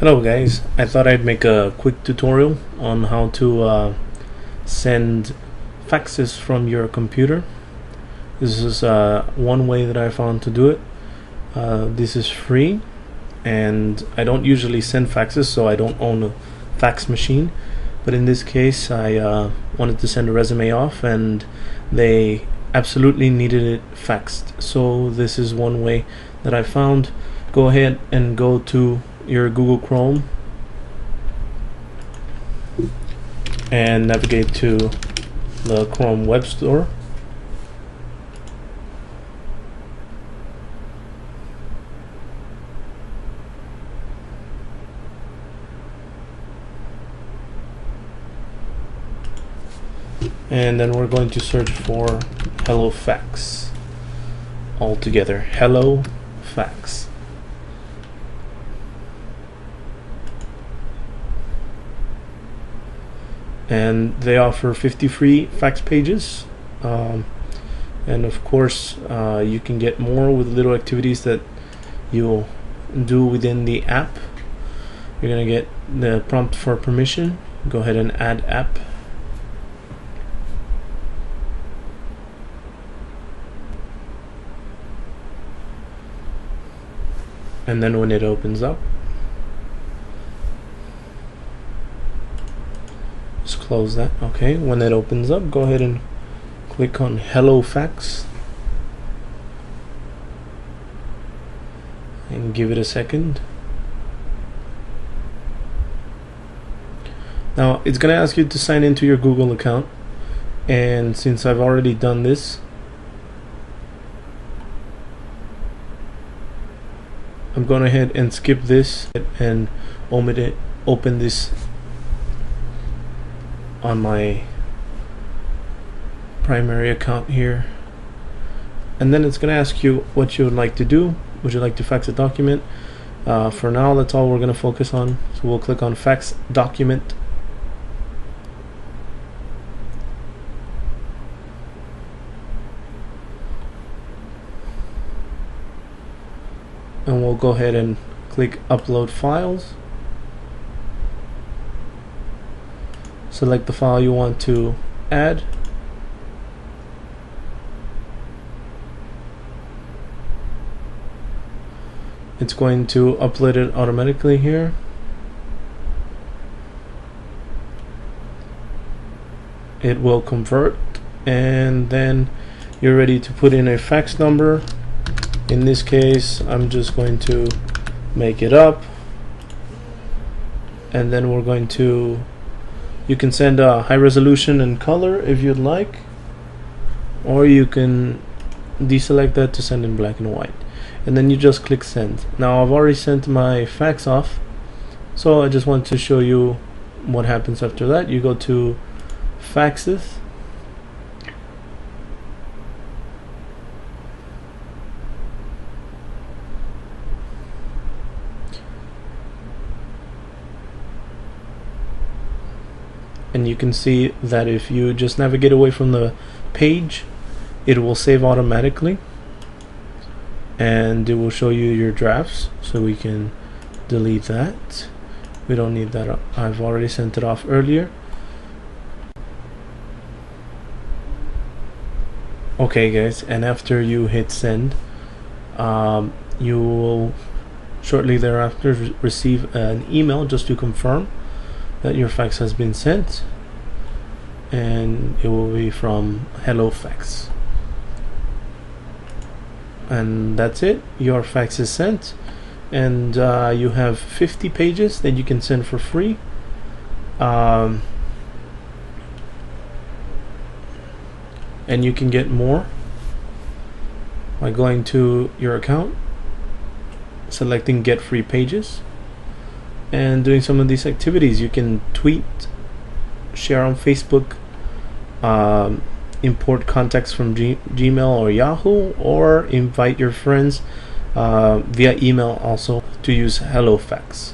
Hello guys, I thought I'd make a quick tutorial on how to send faxes from your computer. This is one way that I found to do it. This is free, and I don't usually send faxes, so I don't own a fax machine, but in this case I wanted to send a resume off and they absolutely needed it faxed. So this is one way that I found. Go ahead and go to your Google Chrome and navigate to the Chrome Web Store. And then we're going to search for Hello Fax all together. Hello Fax. And they offer 50 free fax pages, and of course you can get more with little activities that you'll do within the app. You're gonna get the prompt for permission. Go ahead and add app, and then when it opens up, just close that. Okay, when it opens up, go ahead and click on Hello Fax and give it a second. Now it's gonna ask you to sign into your Google account, and since I've already done this, I'm going ahead and skip this and open this on my primary account here, and then it's going to ask you what you would like to do. Would you like to fax a document? For now, that's all we're going to focus on, so we'll click on fax document. And we'll go ahead and click upload files. Select the file you want to add. It's going to upload it automatically here. It will convert, and then you're ready to put in a fax number. In this case, I'm just going to make it up, and then we're going to, you can send a high resolution and color if you'd like, or you can deselect that to send in black and white, and then you just click send. Now I've already sent my fax off, so I just want to show you what happens after that. You go to faxes, and you can see that if you just navigate away from the page, it will save automatically, and it will show you your drafts, so we can delete that. We don't need that. I've already sent it off earlier. Okay guys, and after you hit send, you will shortly thereafter receive an email just to confirm that your fax has been sent, and it will be from Hello Fax. And that's it. Your fax is sent, and you have 50 pages that you can send for free. And you can get more by going to your account, selecting get free pages, and doing some of these activities. You can tweet, share on Facebook, import contacts from Gmail or Yahoo, or invite your friends via email also to use Hello Fax.